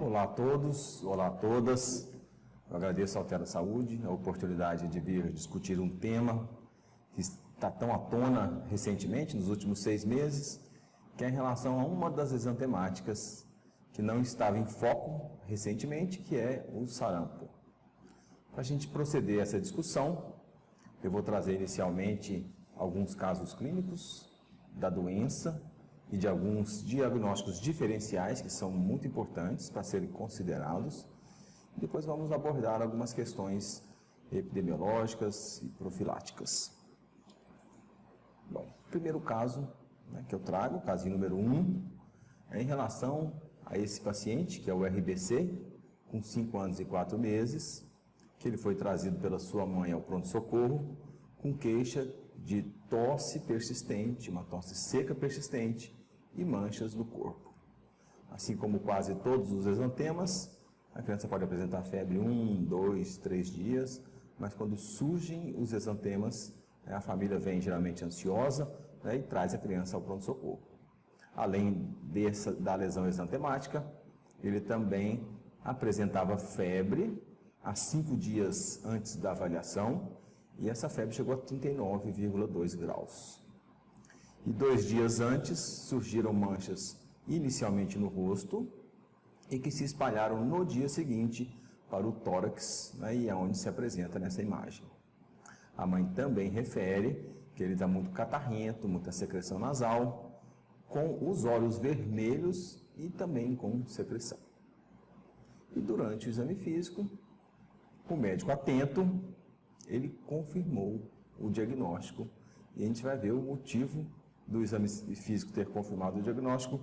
Olá a todos, olá a todas. Eu agradeço ao Tera Saúde a oportunidade de vir discutir um tema que está tão à tona recentemente, nos últimos 6 meses, que é em relação a uma das exantemáticas que não estava em foco recentemente, que é o sarampo. Para a gente proceder a essa discussão, eu vou trazer inicialmente alguns casos clínicos da doença e de alguns diagnósticos diferenciais que são muito importantes para serem considerados. Depois vamos abordar algumas questões epidemiológicas e profiláticas. Bom, o primeiro caso que eu trago, o casinho número 1, é em relação a esse paciente, que é o RBC, com 5 anos e 4 meses, que ele foi trazido pela sua mãe ao pronto-socorro com queixa de tosse persistente, uma tosse seca persistente e manchas no corpo. Assim como quase todos os exantemas, a criança pode apresentar febre 1, 2, 3 dias, mas quando surgem os exantemas, a família vem geralmente ansiosa, e traz a criança ao pronto-socorro. Além da lesão exantemática, ele também apresentava febre há 5 dias antes da avaliação, e essa febre chegou a 39,2 graus. E 2 dias antes surgiram manchas inicialmente no rosto e que se espalharam no dia seguinte para o tórax, e é onde se apresenta nessa imagem. A mãe também refere que ele está muito catarrento, muita secreção nasal, com os olhos vermelhos e também com secreção. E durante o exame físico, o médico atento, ele confirmou o diagnóstico e a gente vai ver o motivo do exame físico ter confirmado o diagnóstico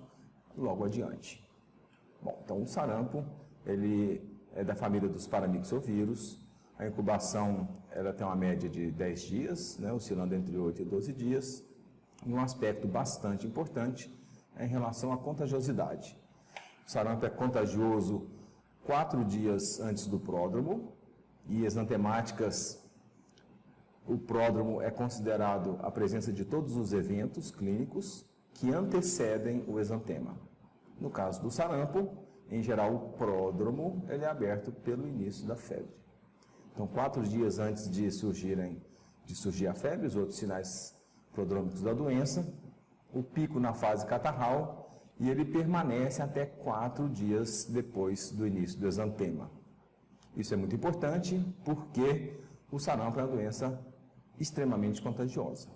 logo adiante. Bom, então o sarampo, ele é da família dos paramyxovírus. A incubação, ela tem uma média de 10 dias, oscilando entre 8 e 12 dias. E um aspecto bastante importante é em relação à contagiosidade. O sarampo é contagioso 4 dias antes do pródromo, e exantemáticas, o pródromo é considerado a presença de todos os eventos clínicos que antecedem o exantema. No caso do sarampo, em geral, o pródromo ele é aberto pelo início da febre. Então, 4 dias antes de surgir a febre, os outros sinais prodrômicos da doença, o pico na fase catarral, e ele permanece até 4 dias depois do início do exantema. Isso é muito importante porque o sarampo é uma doença extremamente contagiosa.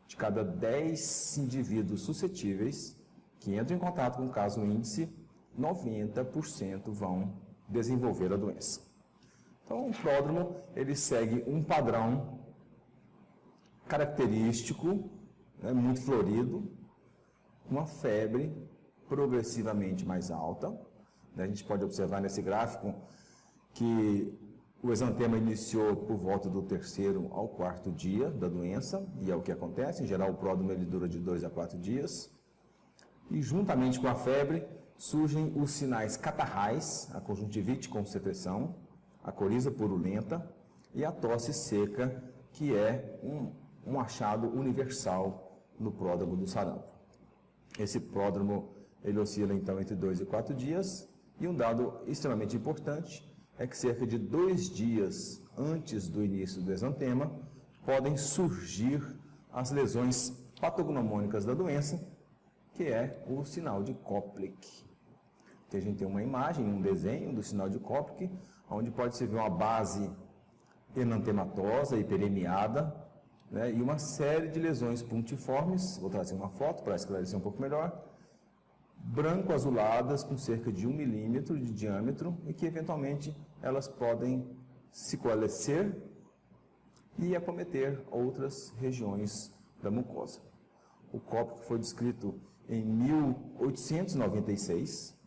De cada 10 indivíduos suscetíveis que entram em contato com o caso índice, 90% vão desenvolver a doença. Então, o pródromo, ele segue um padrão característico, muito florido, uma febre progressivamente mais alta. A gente pode observar nesse gráfico que o exantema iniciou por volta do 3º ao 4º dia da doença, e é o que acontece. Em geral, o pródromo ele dura de 2 a 4 dias. E juntamente com a febre, surgem os sinais catarrais, a conjuntivite com secreção, a coriza purulenta e a tosse seca, que é um achado universal no pródromo do sarampo. Esse pródromo ele oscila então entre 2 e 4 dias, e um dado extremamente importante é que cerca de 2 dias antes do início do exantema podem surgir as lesões patognomônicas da doença, que é o sinal de Koplik. Aqui a gente tem uma imagem, um desenho do sinal de Koplik, onde pode-se ver uma base enantematosa, hiperemiada, e uma série de lesões puntiformes. Vou trazer uma foto para esclarecer um pouco melhor. Branco-azuladas com cerca de 1 milímetro de diâmetro e que eventualmente elas podem se coalescer e acometer outras regiões da mucosa. O Koplik foi descrito em 1896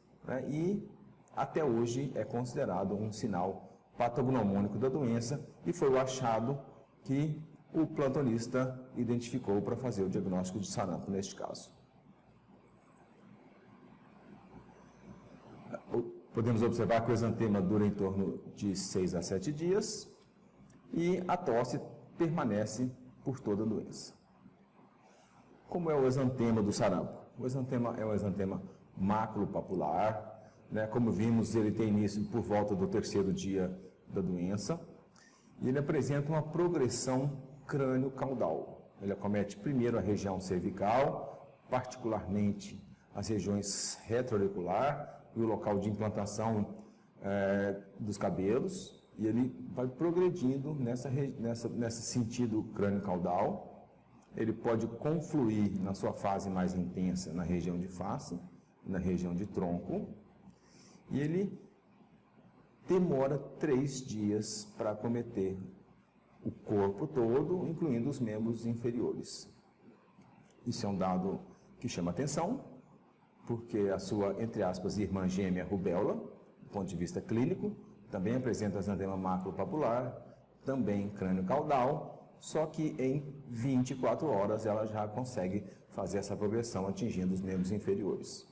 e até hoje é considerado um sinal patognomônico da doença, e foi o achado que o plantonista identificou para fazer o diagnóstico de sarampo neste caso. Podemos observar que o exantema dura em torno de 6 a 7 dias e a tosse permanece por toda a doença. Como é o exantema do sarampo? O exantema é um exantema maculopapular, né? Como vimos, ele tem início por volta do 3º dia da doença e ele apresenta uma progressão crânio-caudal. Ele acomete primeiro a região cervical, particularmente as regiões retroauricular e o local de implantação dos cabelos, e ele vai progredindo nesse sentido crânio-caudal. Ele pode confluir na sua fase mais intensa na região de face, na região de tronco, e ele demora 3 dias para acometer o corpo todo, incluindo os membros inferiores. Isso é um dado que chama atenção, porque a sua, entre aspas, irmã gêmea rubéola, do ponto de vista clínico, também apresenta exantema maculopapular, também crânio caudal, só que em 24 horas ela já consegue fazer essa progressão atingindo os membros inferiores.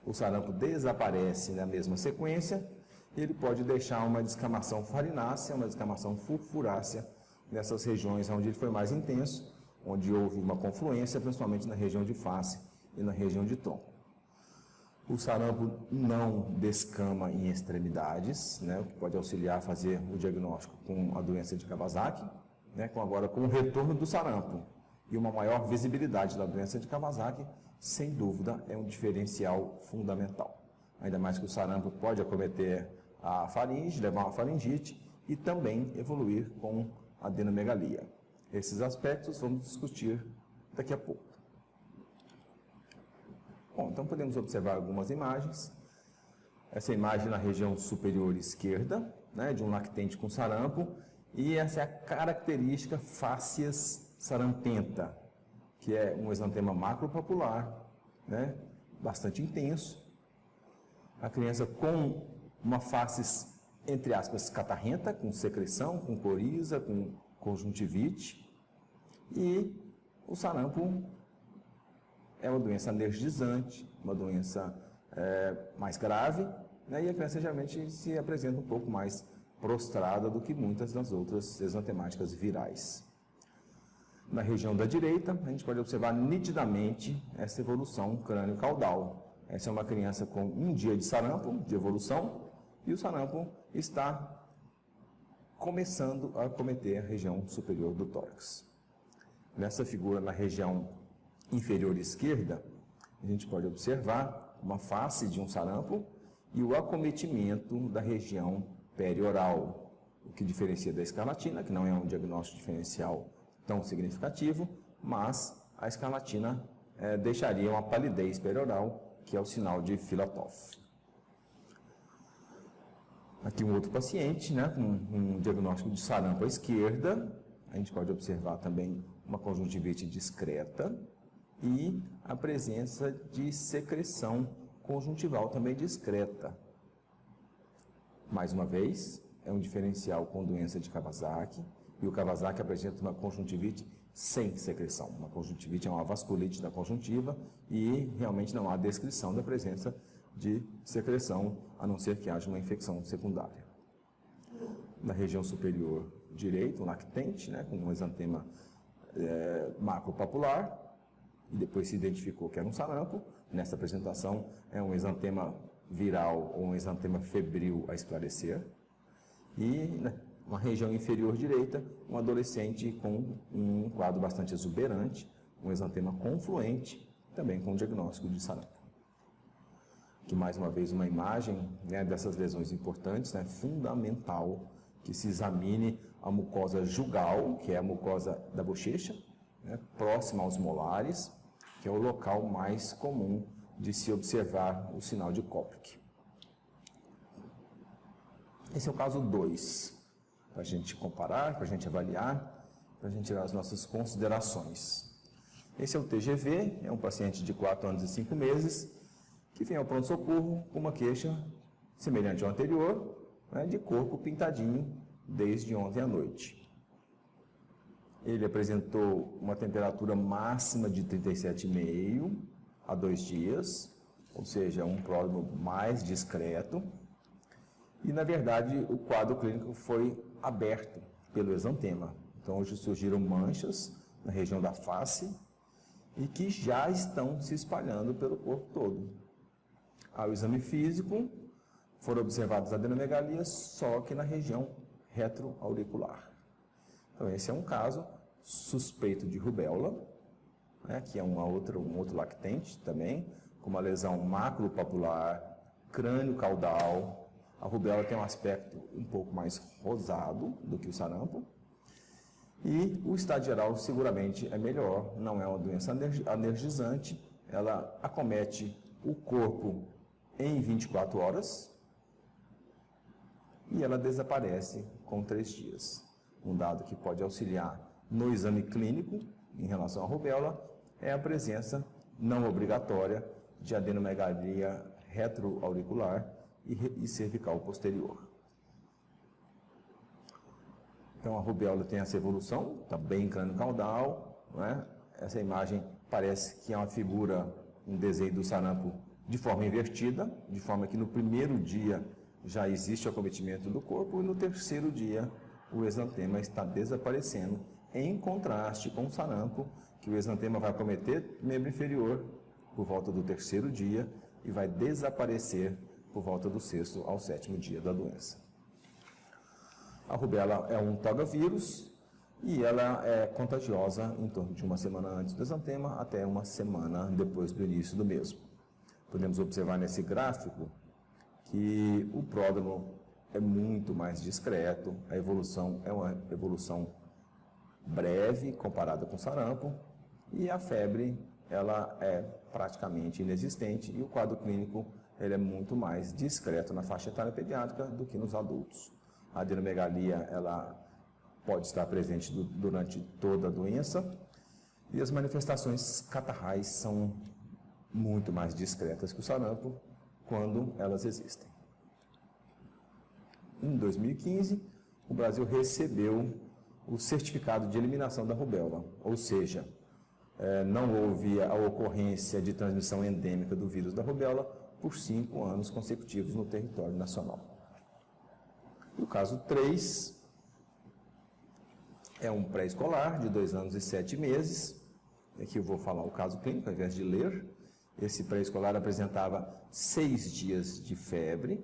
O sarampo desaparece na mesma sequência e ele pode deixar uma descamação farinácea, uma descamação furfurácea nessas regiões onde ele foi mais intenso, onde houve uma confluência, principalmente na região de face e na região de tronco. O sarampo não descama em extremidades, né, o que pode auxiliar a fazer o diagnóstico com a doença de Kawasaki, né, agora com o retorno do sarampo e uma maior visibilidade da doença de Kawasaki, sem dúvida é um diferencial fundamental. Ainda mais que o sarampo pode acometer a faringe, levar a uma faringite e também evoluir com adenomegalia. Esses aspectos vamos discutir daqui a pouco. Bom, então podemos observar algumas imagens. Essa imagem na região superior esquerda, né, de um lactente com sarampo, e essa é a característica fáscias sarampenta, que é um exantema macropapular, né, bastante intenso. A criança com uma face, entre aspas, catarrenta, com secreção, com coriza, com conjuntivite, e o sarampo é uma doença alergizante, uma doença mais grave, né, e a criança geralmente se apresenta um pouco mais prostrada do que muitas das outras exantemáticas virais. Na região da direita, a gente pode observar nitidamente essa evolução crânio-caudal. Essa é uma criança com 1 dia de sarampo, de evolução, e o sarampo está começando a acometer a região superior do tórax. Nessa figura, na região inferior esquerda, a gente pode observar uma face de um sarampo e o acometimento da região perioral, o que diferencia da escarlatina, que não é um diagnóstico diferencial tão significativo, mas a escarlatina deixaria uma palidez perioral, que é o sinal de Filatov. Aqui um outro paciente, né, com um diagnóstico de sarampo à esquerda. A gente pode observar também uma conjuntivite discreta e a presença de secreção conjuntival também discreta. Mais uma vez, é um diferencial com doença de Kawasaki, e o Kawasaki apresenta uma conjuntivite sem secreção. Uma conjuntivite é uma vasculite da conjuntiva e realmente não há descrição da presença de secreção, a não ser que haja uma infecção secundária. Na região superior direita, um lactente, né, com um exantema macropapular, e depois se identificou que era um sarampo. Nessa apresentação é um exantema viral ou um exantema febril a esclarecer. E na região inferior direita, um adolescente com um quadro bastante exuberante, um exantema confluente, também com diagnóstico de sarampo. Aqui mais uma vez uma imagem, né, dessas lesões importantes, né, fundamental que se examine a mucosa jugal, que é a mucosa da bochecha, né, próxima aos molares, que é o local mais comum de se observar o sinal de Koplik. Esse é o caso 2, para a gente comparar, para a gente avaliar, para a gente tirar as nossas considerações. Esse é o TGV, é um paciente de 4 anos e 5 meses, que vem ao pronto-socorro com uma queixa semelhante ao anterior, né, de corpo pintadinho desde ontem à noite. Ele apresentou uma temperatura máxima de 37,5 há 2 dias, ou seja, um pródromo mais discreto. E, na verdade, o quadro clínico foi aberto pelo exantema. Então, hoje surgiram manchas na região da face e que já estão se espalhando pelo corpo todo. Ao exame físico, foram observadas adenomegalias só que na região retroauricular. Então, esse é um caso suspeito de rubéola, né, que é um outro lactente também, com uma lesão maculopapular, crânio caudal. A rubéola tem um aspecto um pouco mais rosado do que o sarampo. E o estado geral seguramente é melhor, não é uma doença anergizante, ela acomete o corpo em 24 horas e ela desaparece com 3 dias. Um dado que pode auxiliar no exame clínico em relação à rubéola é a presença não obrigatória de adenomegalia retroauricular e cervical posterior. Então a rubéola tem essa evolução, está bem crânio caudal, né? Essa imagem parece que é uma figura, um desenho do sarampo de forma invertida, de forma que no primeiro dia já existe o acometimento do corpo e no terceiro dia o exantema está desaparecendo, em contraste com o sarampo, que o exantema vai acometer membro inferior por volta do terceiro dia e vai desaparecer por volta do 6º ao 7º dia da doença. A rubéola é um togavírus e ela é contagiosa em torno de uma semana antes do exantema até uma semana depois do início do mesmo. Podemos observar nesse gráfico que o pródromo é muito mais discreto, a evolução é uma evolução breve comparada com o sarampo e a febre ela é praticamente inexistente e o quadro clínico ele é muito mais discreto na faixa etária pediátrica do que nos adultos. A adenomegalia ela pode estar presente durante toda a doença e as manifestações catarrais são muito mais discretas que o sarampo quando elas existem. Em 2015, o Brasil recebeu o certificado de eliminação da rubéola, ou seja, não houve a ocorrência de transmissão endêmica do vírus da rubéola por 5 anos consecutivos no território nacional. O caso 3 é um pré-escolar de 2 anos e 7 meses. Aqui eu vou falar o caso clínico ao invés de ler. Esse pré-escolar apresentava 6 dias de febre.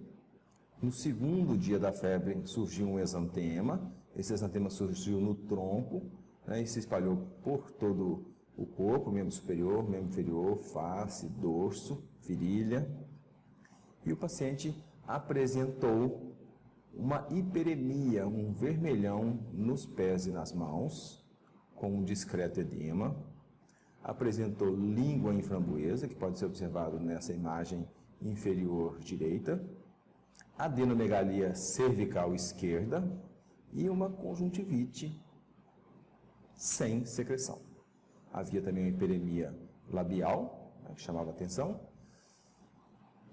No segundo dia da febre surgiu um exantema. Esse exantema surgiu no tronco, né, e se espalhou por todo o corpo, membro superior, membro inferior, face, dorso, virilha. E o paciente apresentou uma hiperemia, um vermelhão nos pés e nas mãos, com um discreto edema. Apresentou língua em framboesa, que pode ser observado nessa imagem inferior direita, adenomegalia cervical esquerda e uma conjuntivite sem secreção. Havia também uma hiperemia labial, né, que chamava atenção,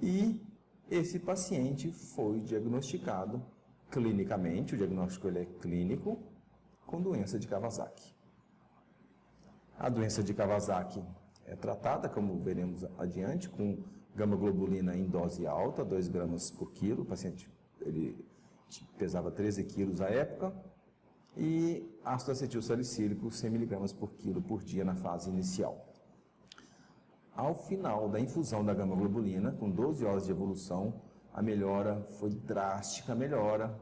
e esse paciente foi diagnosticado clinicamente, o diagnóstico ele é clínico, com doença de Kawasaki. A doença de Kawasaki é tratada, como veremos adiante, com gama-globulina em dose alta, 2 gramas por quilo. O paciente ele pesava 13 quilos à época, e ácido acetil salicílico 100 miligramas por quilo por dia na fase inicial. Ao final da infusão da gama-globulina, com 12 horas de evolução, a melhora foi drástica melhora.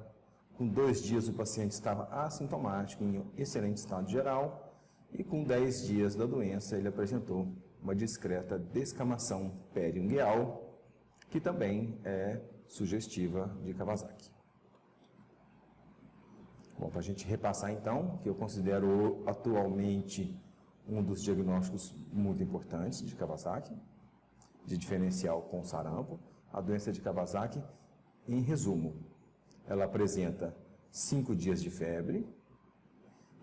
Com 2 dias o paciente estava assintomático, em excelente estado geral, e com 10 dias da doença ele apresentou uma discreta descamação periungueal, que também é sugestiva de Kawasaki. Bom, para a gente repassar então, que eu considero atualmente um dos diagnósticos muito importantes de Kawasaki, de diferencial com sarampo, a doença de Kawasaki, em resumo, ela apresenta 5 dias de febre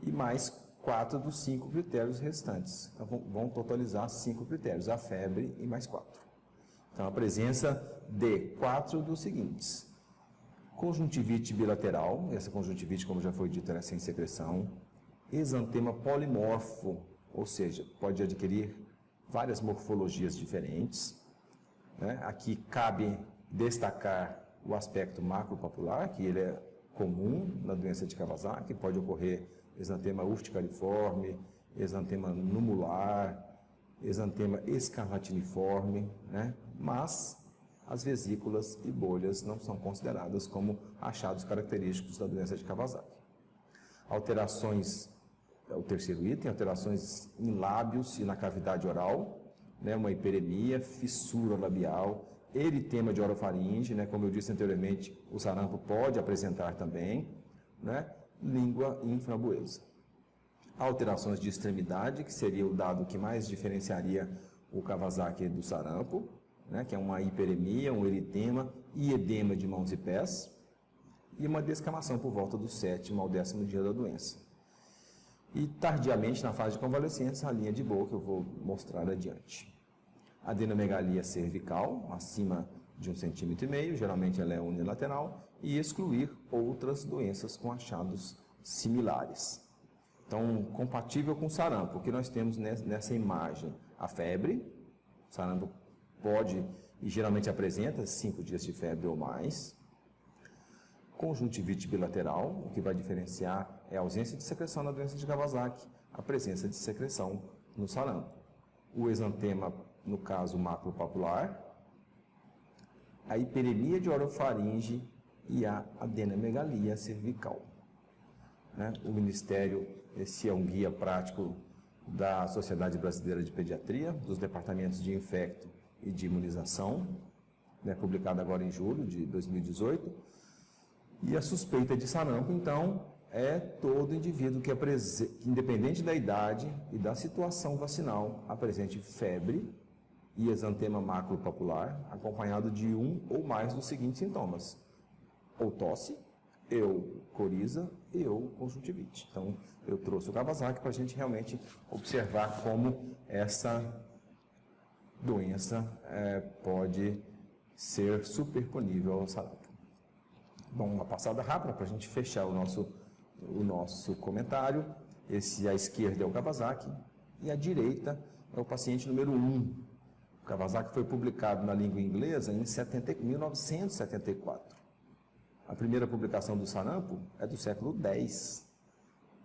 e mais 4 dos 5 critérios restantes. Então, vão totalizar 5 critérios, a febre e mais 4. Então, a presença de 4 dos seguintes: conjuntivite bilateral, essa conjuntivite, como já foi dito, era sem secreção, exantema polimorfo, ou seja, pode adquirir várias morfologias diferentes, né? Aqui cabe destacar o aspecto maculopapular, que ele é comum na doença de Kawasaki, pode ocorrer exantema urticariforme, exantema numular, exantema escarlatiniforme, né? Mas as vesículas e bolhas não são consideradas como achados característicos da doença de Kawasaki. Alterações, o terceiro item, alterações em lábios e na cavidade oral, né, uma hiperemia, fissura labial, eritema de orofaringe, né, como eu disse anteriormente, o sarampo pode apresentar também, né, língua inframboesa. Alterações de extremidade, que seria o dado que mais diferenciaria o Kawasaki do sarampo, né, que é uma hiperemia, um eritema e edema de mãos e pés, e uma descamação por volta do 7º ao 10º dia da doença. E tardiamente, na fase de convalescência, a linha de boa que eu vou mostrar adiante. Adenomegalia cervical, acima de 1,5 cm, geralmente ela é unilateral, e excluir outras doenças com achados similares. Então, compatível com sarampo, o que nós temos nessa imagem? A febre, sarampo pode e geralmente apresenta 5 dias de febre ou mais. Conjuntivite bilateral, o que vai diferenciar é a ausência de secreção na doença de Kawasaki, a presença de secreção no sarampo. O exantema, no caso maculopapular, a hiperemia de orofaringe e a adenomegalia cervical. Né? O Ministério, esse é um guia prático da Sociedade Brasileira de Pediatria, dos departamentos de infecto e de imunização, né? Publicado agora em julho de 2018. E a suspeita de sarampo, então, é todo indivíduo que independente da idade e da situação vacinal, apresente febre e exantema maculopapular, acompanhado de um ou mais dos seguintes sintomas: ou tosse, coriza e conjuntivite. Então, eu trouxe o Kawasaki para a gente realmente observar como essa doença pode ser superponível ao sarampo. Bom, uma passada rápida para a gente fechar o nosso comentário. Esse à esquerda é o Kawasaki e à direita é o paciente número 1. O Kawasaki foi publicado na língua inglesa em 1974. A primeira publicação do sarampo é do século X.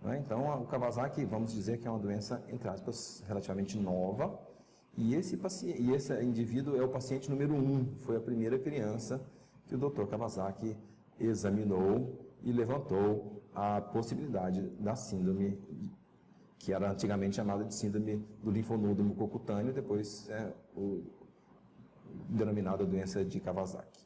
Né? Então, o Kawasaki, vamos dizer que é uma doença, entre aspas, relativamente nova. E esse indivíduo é o paciente número 1. Foi a primeira criança que o Dr. Kawasaki examinou e levantou a possibilidade da síndrome, que era antigamente chamada de síndrome do linfonodo mucocutâneo, depois denominada doença de Kawasaki.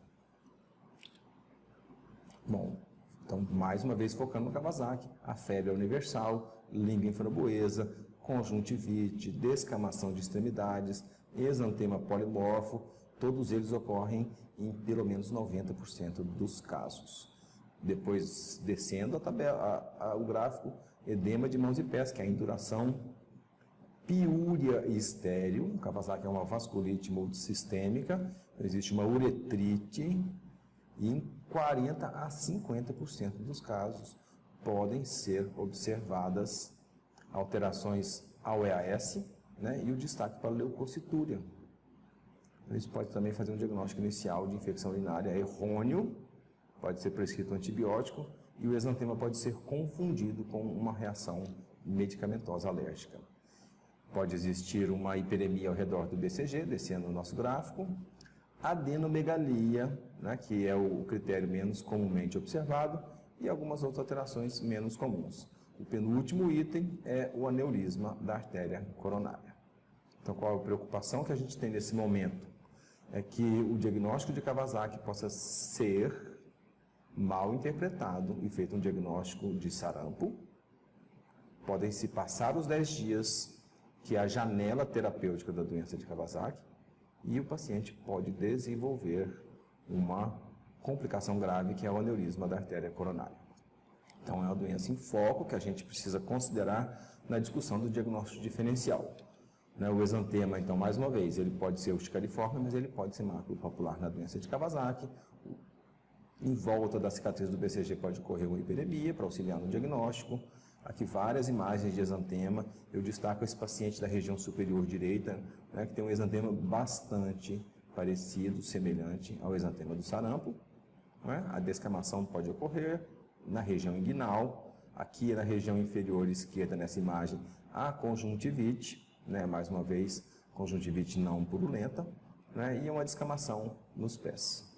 Bom, então mais uma vez focando no Kawasaki, a febre é universal, língua inframboesa, conjuntivite, descamação de extremidades, exantema polimorfo, todos eles ocorrem em pelo menos 90% dos casos. Depois, descendo o gráfico, edema de mãos e pés, que é a induração, piúria estéril, o Kawasaki é uma vasculite multissistêmica, existe uma uretrite, e em 40% a 50% dos casos podem ser observadas alterações ao EAS, né, e o destaque para a leucocitúria. Isso pode também fazer um diagnóstico inicial de infecção urinária errôneo, pode ser prescrito um antibiótico, e o exantema pode ser confundido com uma reação medicamentosa alérgica. Pode existir uma hiperemia ao redor do BCG, descendo o nosso gráfico, adenomegalia, né, que é o critério menos comumente observado, e algumas outras alterações menos comuns. O penúltimo item é o aneurisma da artéria coronária. Então, qual a preocupação que a gente tem nesse momento? É que o diagnóstico de Kawasaki possa ser mal interpretado e feito um diagnóstico de sarampo. Podem se passar os 10 dias, que é a janela terapêutica da doença de Kawasaki, e o paciente pode desenvolver uma complicação grave, que é o aneurisma da artéria coronária. Então, é uma doença em foco que a gente precisa considerar na discussão do diagnóstico diferencial. O exantema, então, mais uma vez, ele pode ser urticariforme, mas ele pode ser maculopapular na doença de Kawasaki. Em volta da cicatriz do BCG pode ocorrer uma hiperemia para auxiliar no diagnóstico. Aqui várias imagens de exantema. Eu destaco esse paciente da região superior direita, né, que tem um exantema bastante parecido, semelhante ao exantema do sarampo. Né? A descamação pode ocorrer na região inguinal. Aqui na região inferior esquerda, nessa imagem, a conjuntivite, né, mais uma vez, conjuntivite não purulenta. né, e uma descamação nos pés.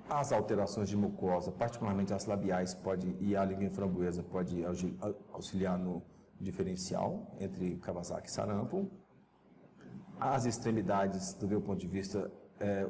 As alterações de mucosa, particularmente as labiais, e a língua framboesa, pode auxiliar no diferencial entre Kawasaki e sarampo. As extremidades, do meu ponto de vista,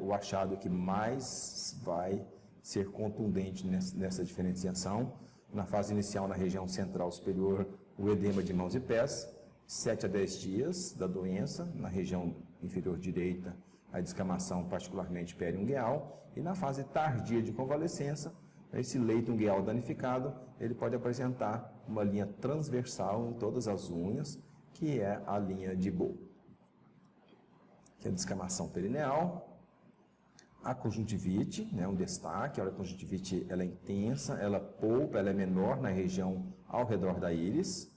o achado que mais vai ser contundente nessa diferenciação. Na fase inicial, na região central superior, o edema de mãos e pés, 7 a 10 dias da doença, na região inferior direita, a descamação particularmente periungueal, e na fase tardia de convalescença, esse leito ungueal danificado, ele pode apresentar uma linha transversal em todas as unhas, que é a linha de Bow, que é a descamação perineal. A conjuntivite, né, um destaque, a conjuntivite ela é intensa, ela polpa, ela é menor na região ao redor da íris,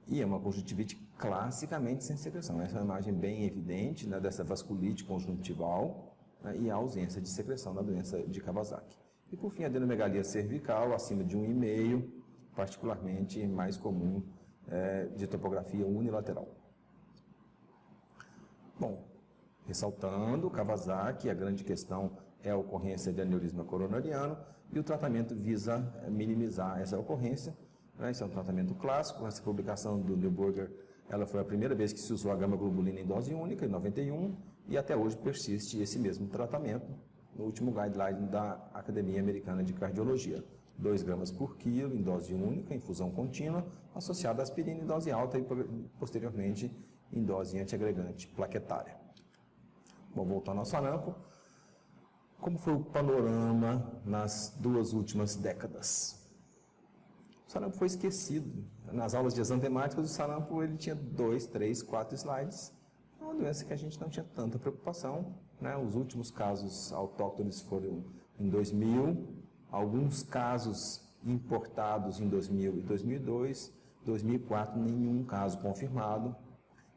e é uma conjuntivite classicamente sem secreção. Essa é uma imagem bem evidente, né, dessa vasculite conjuntival, né, e a ausência de secreção da doença de Kawasaki. E por fim, a adenomegalia cervical, acima de 1,5, particularmente mais comum, de topografia unilateral. Bom, ressaltando, Kawasaki, a grande questão é a ocorrência de aneurisma coronariano, e o tratamento visa minimizar essa ocorrência. Esse é um tratamento clássico. Essa publicação do Neuburger, ela foi a primeira vez que se usou a gama-globulina em dose única, em 91, e até hoje persiste esse mesmo tratamento no último guideline da Academia Americana de Cardiologia. 2 gramas por quilo em dose única, infusão contínua, associada à aspirina em dose alta e posteriormente em dose antiagregante plaquetária. Bom, voltando ao sarampo, como foi o panorama nas 2 últimas décadas? O sarampo foi esquecido. Nas aulas de exantemáticas, o sarampo ele tinha 2, 3, 4 slides. É uma doença que a gente não tinha tanta preocupação, né? Os últimos casos autóctones foram em 2000, alguns casos importados em 2000 e 2002, 2004 nenhum caso confirmado.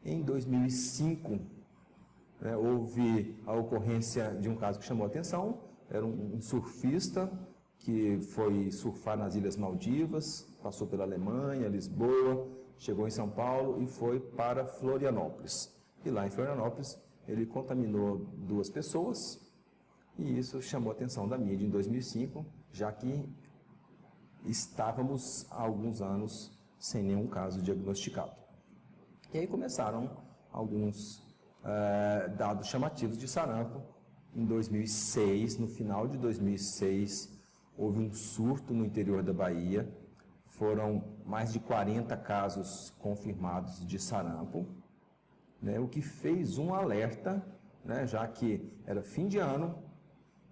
Em 2005, houve a ocorrência de um caso que chamou a atenção, era um surfista que foi surfar nas Ilhas Maldivas, passou pela Alemanha, Lisboa, chegou em São Paulo e foi para Florianópolis. E lá em Florianópolis ele contaminou 2 pessoas e isso chamou a atenção da mídia em 2005, já que estávamos há alguns anos sem nenhum caso diagnosticado. E aí começaram alguns dados chamativos de sarampo. Em 2006, no final de 2006, houve um surto no interior da Bahia, foram mais de 40 casos confirmados de sarampo, né, o que fez um alerta, né, já que era fim de ano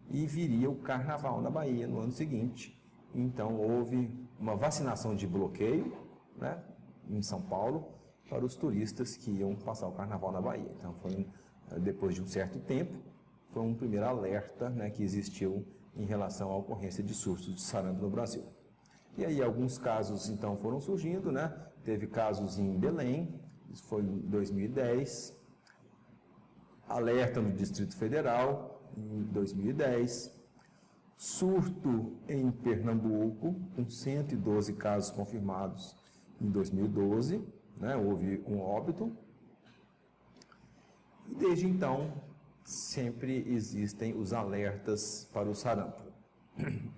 e viria o carnaval na Bahia no ano seguinte. Então houve uma vacinação de bloqueio, né, em São Paulo para os turistas que iam passar o carnaval na Bahia. Então depois de um certo tempo, foi um primeiro alerta, né, que existiu em relação à ocorrência de surtos de sarampo no Brasil. E aí alguns casos então foram surgindo, né? Teve casos em Belém, isso foi em 2010, alerta no Distrito Federal em 2010, surto em Pernambuco, com 112 casos confirmados em 2012, né? Houve um óbito. E desde então sempre existem os alertas para o sarampo.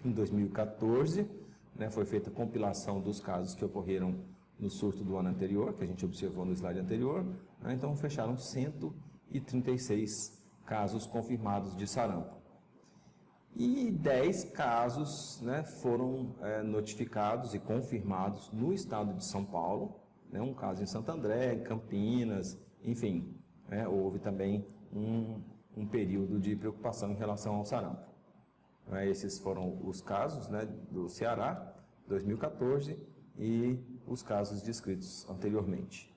Em 2014, né, foi feita a compilação dos casos que ocorreram no surto do ano anterior, que a gente observou no slide anterior, né, então fecharam 136 casos confirmados de sarampo. E 10 casos, né, foram notificados e confirmados no estado de São Paulo, né, um caso em Santo André, Campinas, enfim, houve também um período de preocupação em relação ao sarampo. Esses foram os casos, né, do Ceará, 2014, e os casos descritos anteriormente.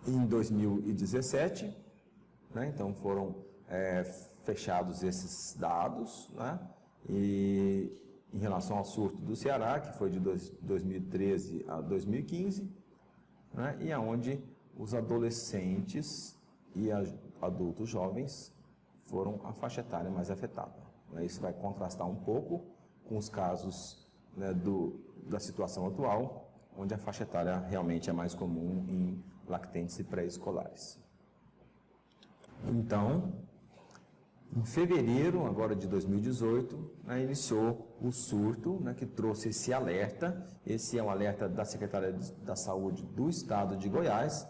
Em 2017, né, então foram fechados esses dados, né, e em relação ao surto do Ceará, que foi de 2013 a 2015, né, e aonde os adolescentes e adultos jovens foram a faixa etária mais afetada. Isso vai contrastar um pouco com os casos, né, da situação atual, onde a faixa etária realmente é mais comum em lactentes e pré-escolares. Então, em fevereiro agora de 2018, iniciou o surto, que trouxe esse alerta. Esse é um alerta da Secretaria da Saúde do Estado de Goiás,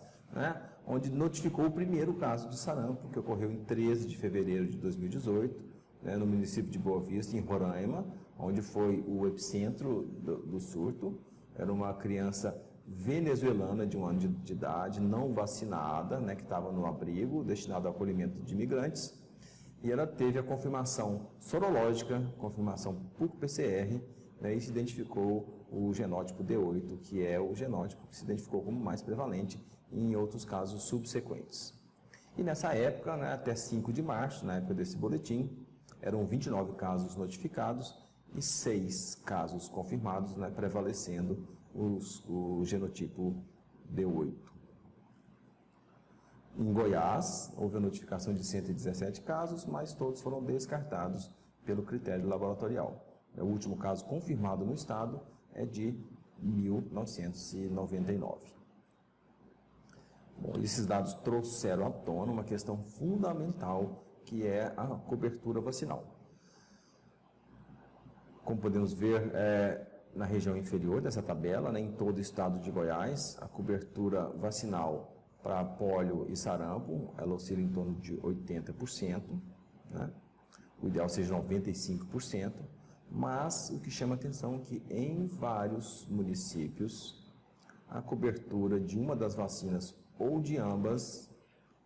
onde notificou o primeiro caso de sarampo, que ocorreu em 13 de fevereiro de 2018, no município de Boa Vista, em Roraima, onde foi o epicentro do surto. Era uma criança venezuelana de 1 ano de idade, não vacinada, que estava no abrigo destinado ao acolhimento de imigrantes, e ela teve a confirmação sorológica, confirmação por PCR, e se identificou o genótipo D8, que é o genótipo que se identificou como mais prevalente em outros casos subsequentes. E nessa época, até 5 de março, na época desse boletim, eram 29 casos notificados e 6 casos confirmados, prevalecendo o genotipo D8. Em Goiás, houve a notificação de 117 casos, mas todos foram descartados pelo critério laboratorial. O último caso confirmado no estado é de 1999. Bom, esses dados trouxeram à tona uma questão fundamental, que é a cobertura vacinal. Como podemos ver, na região inferior dessa tabela, em todo o estado de Goiás, a cobertura vacinal para pólio e sarampo, ela oscila em torno de 80%, o ideal seja 95%, mas o que chama atenção é que em vários municípios, a cobertura de uma das vacinas ou de ambas,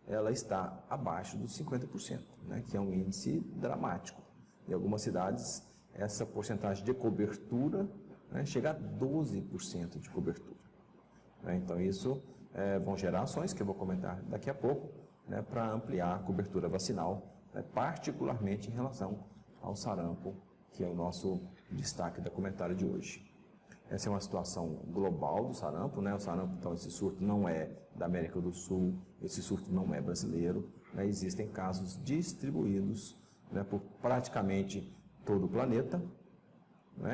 ela está abaixo dos 50%, que é um índice dramático. Em algumas cidades, essa porcentagem de cobertura chega a 12% de cobertura. Então, isso vão gerar ações, que eu vou comentar daqui a pouco, para ampliar a cobertura vacinal, particularmente em relação ao sarampo, que é o nosso destaque do comentário de hoje. Essa é uma situação global do sarampo, O sarampo, então, esse surto não é da América do Sul, esse surto não é brasileiro, Existem casos distribuídos, por praticamente todo o planeta,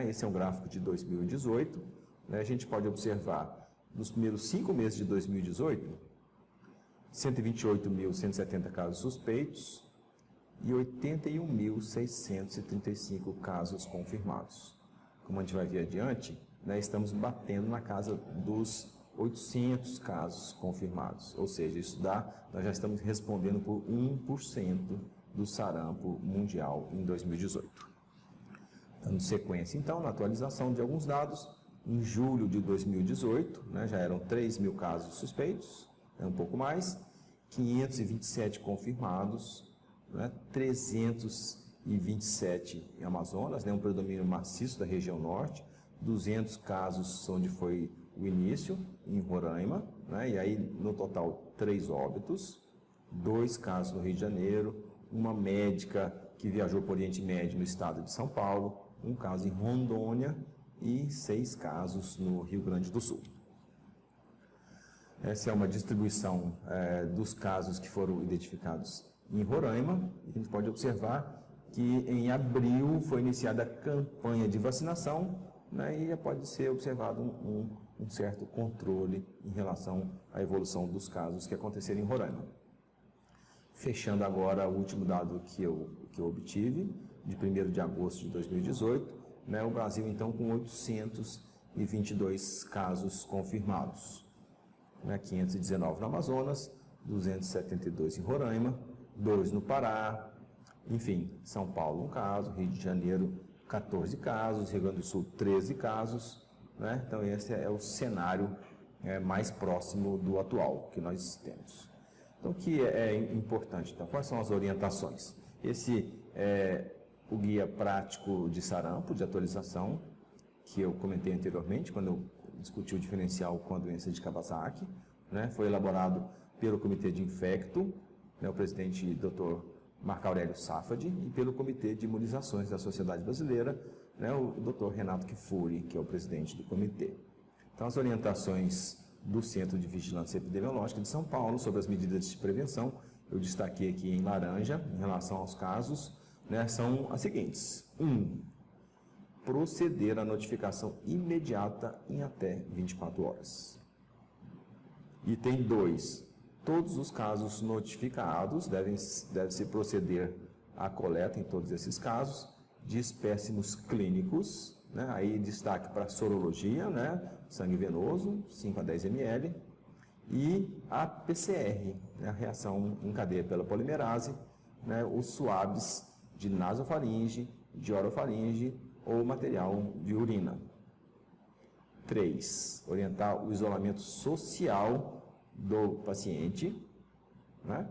Esse é um gráfico de 2018, A gente pode observar, nos primeiros 5 meses de 2018, 128.170 casos suspeitos e 81.635 casos confirmados. Como a gente vai ver adiante, estamos batendo na casa dos 800 casos confirmados, ou seja, nós já estamos respondendo por 1% do sarampo mundial em 2018. Dando sequência, então, na atualização de alguns dados, em julho de 2018, já eram 3.000 casos suspeitos, um pouco mais, 527 confirmados, 327 em Amazonas, um predomínio maciço da região norte, 200 casos onde foi o início, em Roraima, e aí no total 3 óbitos, 2 casos no Rio de Janeiro, uma médica que viajou para o Oriente Médio no estado de São Paulo, um caso em Rondônia e 6 casos no Rio Grande do Sul. Essa é uma distribuição dos casos que foram identificados em Roraima. A gente pode observar que em abril foi iniciada a campanha de vacinação, e já pode ser observado um certo controle em relação à evolução dos casos que aconteceram em Roraima. Fechando agora o último dado que eu obtive, de 1º de agosto de 2018, o Brasil então com 822 casos confirmados, 519 no Amazonas, 272 em Roraima, 2 no Pará, enfim, São Paulo um caso, Rio de Janeiro 14 casos, Rio Grande do Sul 13 casos, Então esse é o cenário mais próximo do atual que nós temos. Então o que é importante? Então, quais são as orientações? Esse é o guia prático de sarampo, de atualização, que eu comentei anteriormente, quando eu discuti o diferencial com a doença de Kawasaki, Foi elaborado pelo Comitê de Infecto, o presidente Dr. Marco Aurélio Safadi, e pelo Comitê de Imunizações da Sociedade Brasileira, o Dr. Renato Kifuri, que é o presidente do comitê. Então, as orientações do Centro de Vigilância Epidemiológica de São Paulo sobre as medidas de prevenção, eu destaquei aqui em laranja, em relação aos casos, são as seguintes. proceder à notificação imediata em até 24 horas. Item 2. Todos os casos notificados deve-se proceder à coleta, em todos esses casos, de espécimes clínicos, né? Aí destaque para sorologia, né? Sangue venoso, 5 a 10 ml, e a PCR, né? A reação em cadeia pela polimerase, né? Os swabs de nasofaringe, de orofaringe ou material de urina. 3. Orientar o isolamento social do paciente, né?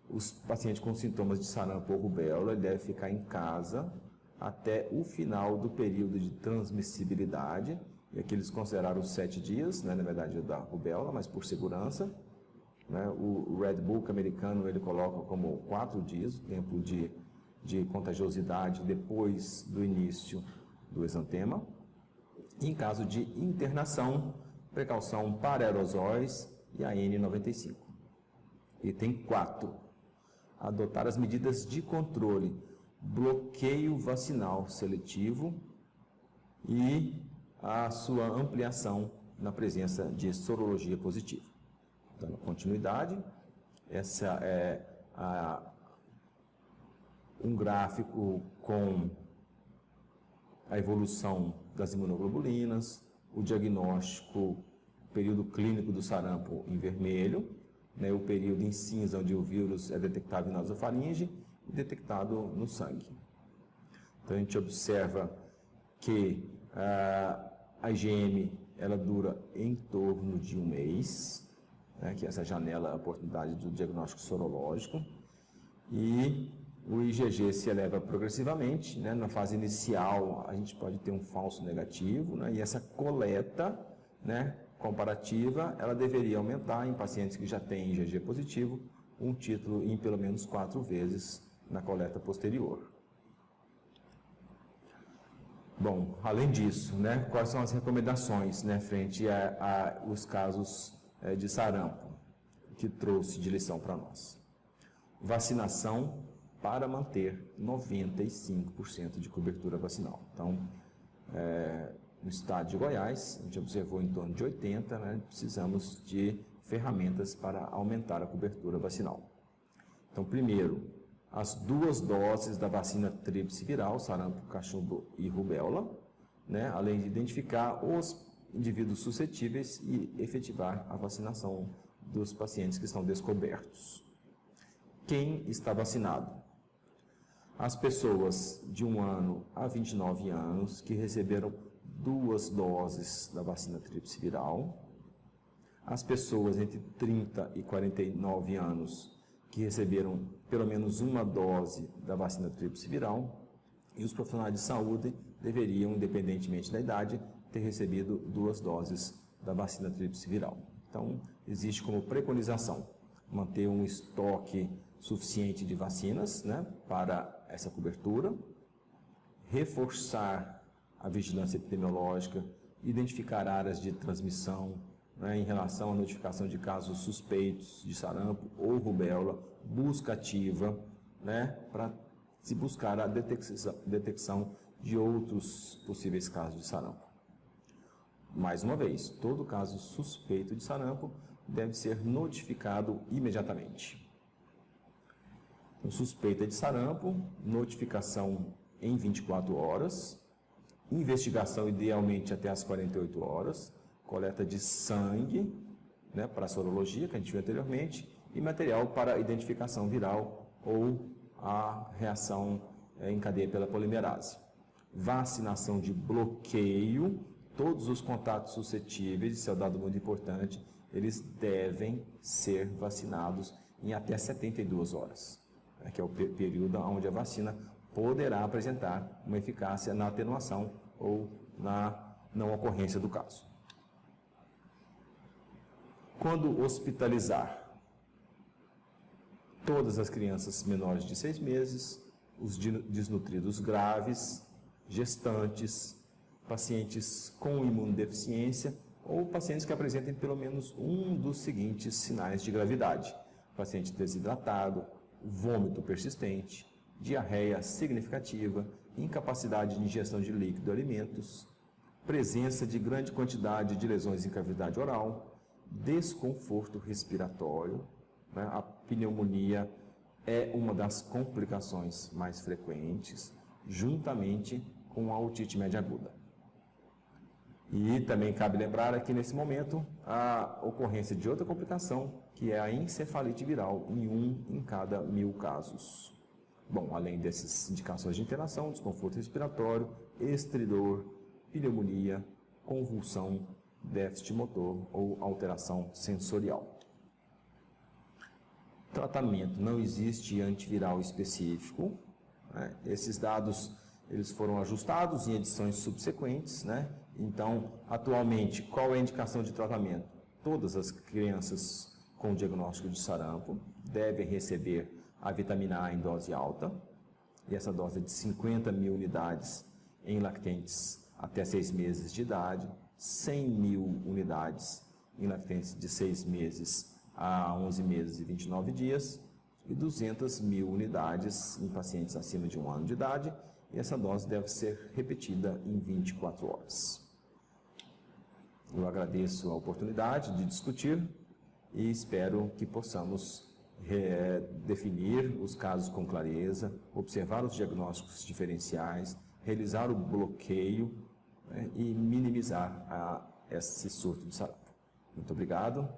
Os pacientes com sintomas de sarampo ou rubéola devem ficar em casa até o final do período de transmissibilidade, e aqui eles consideraram os 7 dias, né, na verdade da rubéola, mas por segurança, né? O Red Book americano ele coloca como 4 dias, o tempo de contagiosidade depois do início do exantema. Em caso de internação, precaução para aerosóis e a N95. Item 4. Adotar as medidas de controle, bloqueio vacinal seletivo e a sua ampliação na presença de sorologia positiva. Dando continuidade, essa é um gráfico com a evolução das imunoglobulinas, o diagnóstico, período clínico do sarampo em vermelho, né, o período em cinza onde o vírus é detectado na nasofaringe e detectado no sangue. Então a gente observa que a IgM ela dura em torno de um mês, né, que é essa janela, a oportunidade do diagnóstico sorológico, e o IgG se eleva progressivamente, né, na fase inicial a gente pode ter um falso negativo, né, e essa coleta, né, comparativa, ela deveria aumentar em pacientes que já têm IgG positivo, um título em pelo menos 4 vezes na coleta posterior. Bom, além disso, né, quais são as recomendações, né, frente a os casos de sarampo, que trouxe de lição para nós? Vacinação para manter 95% de cobertura vacinal. Então, no estado de Goiás, a gente observou em torno de 80%, né, precisamos de ferramentas para aumentar a cobertura vacinal. Então, primeiro, as 2 doses da vacina tríplice viral, sarampo, cachumbo e rubéola, né, além de identificar os indivíduos suscetíveis e efetivar a vacinação dos pacientes que estão descobertos. Quem está vacinado? As pessoas de 1 ano a 29 anos que receberam 2 doses da vacina tríplice viral, as pessoas entre 30 e 49 anos que receberam pelo menos 1 dose da vacina tríplice viral, e os profissionais de saúde deveriam, independentemente da idade, ter recebido 2 doses da vacina tríplice viral. Então, existe como preconização manter um estoque suficiente de vacinas, né, para essa cobertura, reforçar a vigilância epidemiológica, identificar áreas de transmissão, né, em relação à notificação de casos suspeitos de sarampo ou rubéola, busca ativa, né, para se buscar a detecção de outros possíveis casos de sarampo. Mais uma vez, todo caso suspeito de sarampo deve ser notificado imediatamente. Então, suspeita de sarampo, notificação em 24 horas, investigação idealmente até as 48 horas, coleta de sangue, né, para a sorologia, que a gente viu anteriormente, e material para identificação viral ou a reação em cadeia pela polimerase. Vacinação de bloqueio, todos os contatos suscetíveis, isso é um dado muito importante, eles devem ser vacinados em até 72 horas, que é o período onde a vacina poderá apresentar uma eficácia na atenuação ou na não ocorrência do caso. Quando hospitalizar, todas as crianças menores de 6 meses, os desnutridos graves, gestantes, pacientes com imunodeficiência ou pacientes que apresentem pelo menos um dos seguintes sinais de gravidade: paciente desidratado, vômito persistente, diarreia significativa, incapacidade de ingestão de líquido e alimentos, presença de grande quantidade de lesões em cavidade oral, desconforto respiratório, né? A pneumonia é uma das complicações mais frequentes, juntamente com a otite média aguda. E também cabe lembrar aqui nesse momento a ocorrência de outra complicação, que é a encefalite viral, em 1 em cada 1000 casos. Bom, além dessas indicações de internação, desconforto respiratório, estridor, pneumonia, convulsão, déficit motor ou alteração sensorial. Tratamento: não existe antiviral específico, né? Esses dados eles foram ajustados em edições subsequentes, né? Então, atualmente, qual é a indicação de tratamento? Todas as crianças com diagnóstico de sarampo devem receber a vitamina A em dose alta, e essa dose é de 50.000 unidades em lactentes até 6 meses de idade, 100.000 unidades em lactentes de 6 meses a 11 meses e 29 dias, e 200.000 unidades em pacientes acima de 1 ano de idade, e essa dose deve ser repetida em 24 horas. Eu agradeço a oportunidade de discutir e espero que possamos definir os casos com clareza, observar os diagnósticos diferenciais, realizar o bloqueio, né, e minimizar esse surto de sarampo. Muito obrigado.